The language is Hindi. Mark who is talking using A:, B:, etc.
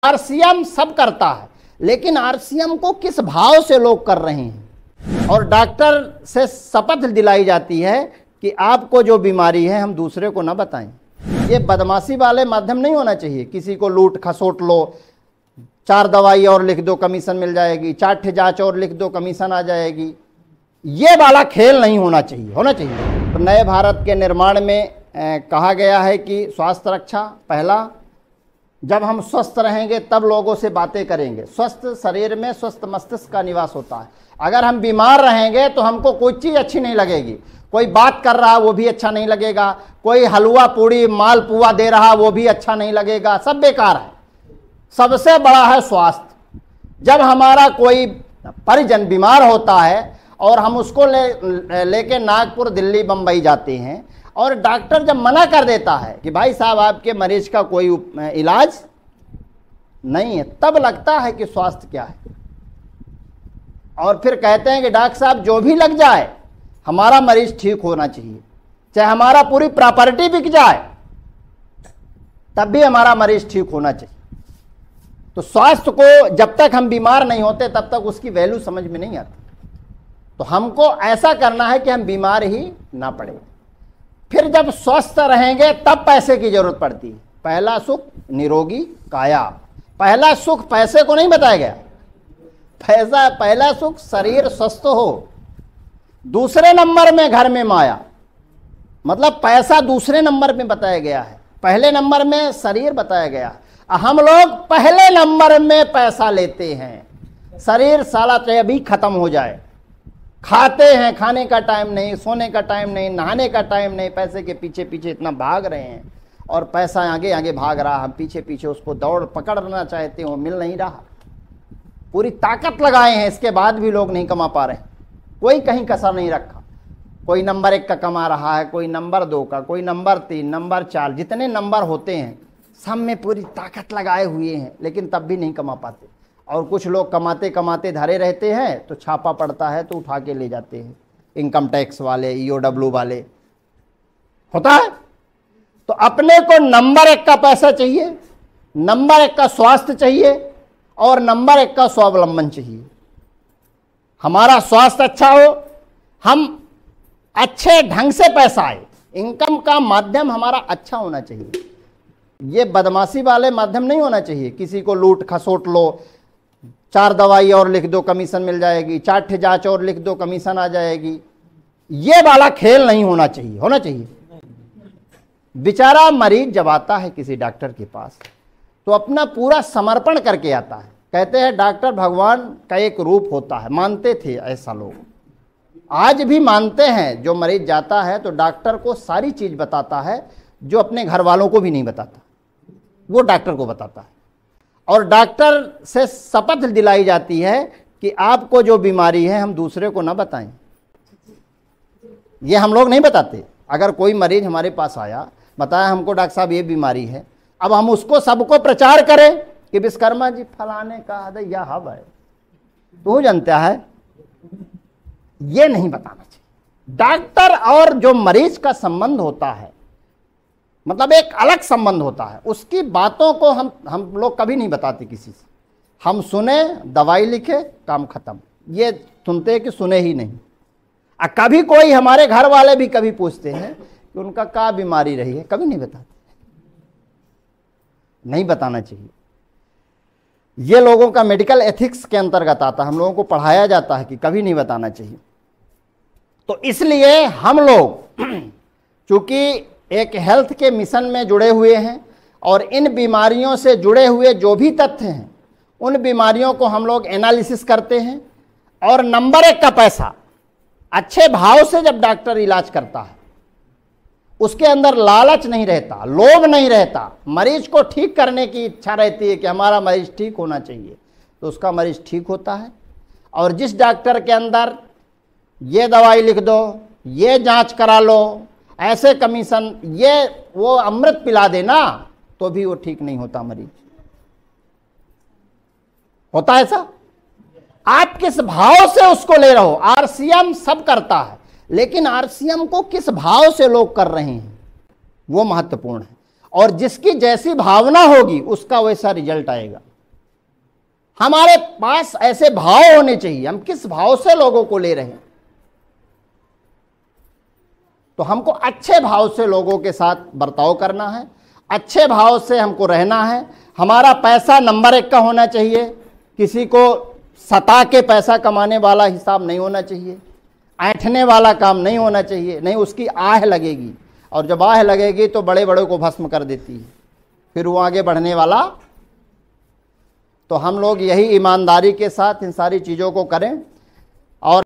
A: आरसीएम सब करता है, लेकिन आरसीएम को किस भाव से लोग कर रहे हैं। और डॉक्टर से शपथ दिलाई जाती है कि आपको जो बीमारी है हम दूसरे को ना बताएं। ये बदमाशी वाले माध्यम नहीं होना चाहिए। किसी को लूट खसोट लो, 4 दवाई और लिख दो कमीशन मिल जाएगी, 4 ठे जांच और लिख दो कमीशन आ जाएगी। ये वाला खेल नहीं होना चाहिए। होना चाहिए तो नए भारत के निर्माण में कहा गया है कि स्वास्थ्य रक्षा पहला, जब हम स्वस्थ रहेंगे तब लोगों से बातें करेंगे। स्वस्थ शरीर में स्वस्थ मस्तिष्क का निवास होता है। अगर हम बीमार रहेंगे तो हमको कोई चीज़ अच्छी नहीं लगेगी। कोई बात कर रहा वो भी अच्छा नहीं लगेगा, कोई हलवा पूड़ी माल पुआ दे रहा वो भी अच्छा नहीं लगेगा, सब बेकार है। सबसे बड़ा है स्वास्थ्य। जब हमारा कोई परिजन बीमार होता है और हम उसको लेके नागपुर दिल्ली बम्बई जाते हैं और डॉक्टर जब मना कर देता है कि भाई साहब आपके मरीज का कोई इलाज नहीं है, तब लगता है कि स्वास्थ्य क्या है। और फिर कहते हैं कि डॉक्टर साहब जो भी लग जाए हमारा मरीज ठीक होना चाहिए, चाहे हमारा पूरी प्रॉपर्टी बिक जाए तब भी हमारा मरीज ठीक होना चाहिए। तो स्वास्थ्य को जब तक हम बीमार नहीं होते तब तक उसकी वैल्यू समझ में नहीं आती। तो हमको ऐसा करना है कि हम बीमार ही ना पड़े। फिर जब स्वस्थ रहेंगे तब पैसे की जरूरत पड़ती है। पहला सुख निरोगी काया। पहला सुख पैसे को नहीं बताया गया, पहला सुख शरीर स्वस्थ हो। दूसरे नंबर में घर में माया, मतलब पैसा दूसरे नंबर में बताया गया है, पहले नंबर में शरीर बताया गया। हम लोग पहले नंबर में पैसा लेते हैं। शरीर साला चाहे अभी खत्म हो जाए, खाते हैं, खाने का टाइम नहीं, सोने का टाइम नहीं, नहाने का टाइम नहीं, पैसे के पीछे पीछे इतना भाग रहे हैं और पैसा आगे आगे भाग रहा, हम पीछे पीछे उसको दौड़ पकड़ना चाहते हो, मिल नहीं रहा। पूरी ताकत लगाए हैं, इसके बाद भी लोग नहीं कमा पा रहे हैं। कोई कहीं कसर नहीं रखा। कोई नंबर 1 का कमा रहा है, कोई नंबर 2 का, कोई नंबर 3, नंबर 4, जितने नंबर होते हैं सब में पूरी ताकत लगाए हुए हैं, लेकिन तब भी नहीं कमा पाते। और कुछ लोग कमाते कमाते धरे रहते हैं तो छापा पड़ता है तो उठा के ले जाते हैं, इनकम टैक्स वाले, EOW वाले, होता है। तो अपने को नंबर 1 का पैसा चाहिए, नंबर 1 का स्वास्थ्य चाहिए और नंबर 1 का स्वावलंबन चाहिए। हमारा स्वास्थ्य अच्छा हो, हम अच्छे ढंग से पैसा आए, इनकम का माध्यम हमारा अच्छा होना चाहिए। ये बदमाशी वाले माध्यम नहीं होना चाहिए। किसी को लूट खसोट लो, 4 दवाई और लिख दो कमीशन मिल जाएगी, 4 ठे जांच और लिख दो कमीशन आ जाएगी। ये वाला खेल नहीं होना चाहिए। होना चाहिए बेचारा मरीज जब आता है किसी डॉक्टर के पास तो अपना पूरा समर्पण करके आता है। कहते हैं डॉक्टर भगवान का एक रूप होता है, मानते थे ऐसा लोग, आज भी मानते हैं। जो मरीज जाता है तो डॉक्टर को सारी चीज बताता है जो अपने घर वालों को भी नहीं बताता, वो डॉक्टर को बताता है। और डॉक्टर से शपथ दिलाई जाती है कि आपको जो बीमारी है हम दूसरे को ना बताएं। ये हम लोग नहीं बताते। अगर कोई मरीज हमारे पास आया, बताया हमको डॉक्टर साहब ये बीमारी है, अब हम उसको सबको प्रचार करें कि विश्वकर्मा जी फलाने का हदैया हब है, तो जानता है, ये नहीं बताना चाहिए। डॉक्टर और जो मरीज का संबंध होता है, मतलब एक अलग संबंध होता है, उसकी बातों को हम लोग कभी नहीं बताते किसी से। हम सुने, दवाई लिखे, काम खत्म, ये सुनते हैं कि सुने ही नहीं। कभी कोई हमारे घर वाले भी कभी पूछते हैं कि उनका क्या बीमारी रही है, कभी नहीं बताते। नहीं बताना चाहिए। ये लोगों का मेडिकल एथिक्स के अंतर्गत आता है, हम लोगों को पढ़ाया जाता है कि कभी नहीं बताना चाहिए। तो इसलिए हम लोग चूंकि एक हेल्थ के मिशन में जुड़े हुए हैं और इन बीमारियों से जुड़े हुए जो भी तथ्य हैं उन बीमारियों को हम लोग एनालिसिस करते हैं। और नंबर 1 का पैसा अच्छे भाव से जब डॉक्टर इलाज करता है, उसके अंदर लालच नहीं रहता, लोभ नहीं रहता, मरीज को ठीक करने की इच्छा रहती है कि हमारा मरीज ठीक होना चाहिए, तो उसका मरीज ठीक होता है। और जिस डॉक्टर के अंदर ये दवाई लिख दो, ये जांच करा लो, ऐसे कमीशन, ये वो अमृत पिला देना, तो भी वो ठीक नहीं होता मरीज। होता है ऐसा? आप किस भाव से उसको ले रहे हो। आरसीएम सब करता है, लेकिन आरसीएम को किस भाव से लोग कर रहे हैं वो महत्वपूर्ण है। और जिसकी जैसी भावना होगी उसका वैसा रिजल्ट आएगा। हमारे पास ऐसे भाव होने चाहिए, हम किस भाव से लोगों को ले रहे हैं। तो हमको अच्छे भाव से लोगों के साथ बर्ताव करना है, अच्छे भाव से हमको रहना है। हमारा पैसा नंबर 1 का होना चाहिए, किसी को सता के पैसा कमाने वाला हिसाब नहीं होना चाहिए, ऐंठने वाला काम नहीं होना चाहिए, नहीं उसकी आह लगेगी, और जब आह लगेगी तो बड़े बड़े को भस्म कर देती है, फिर वो आगे बढ़ने वाला। तो हम लोग यही ईमानदारी के साथ इन सारी चीज़ों को करें।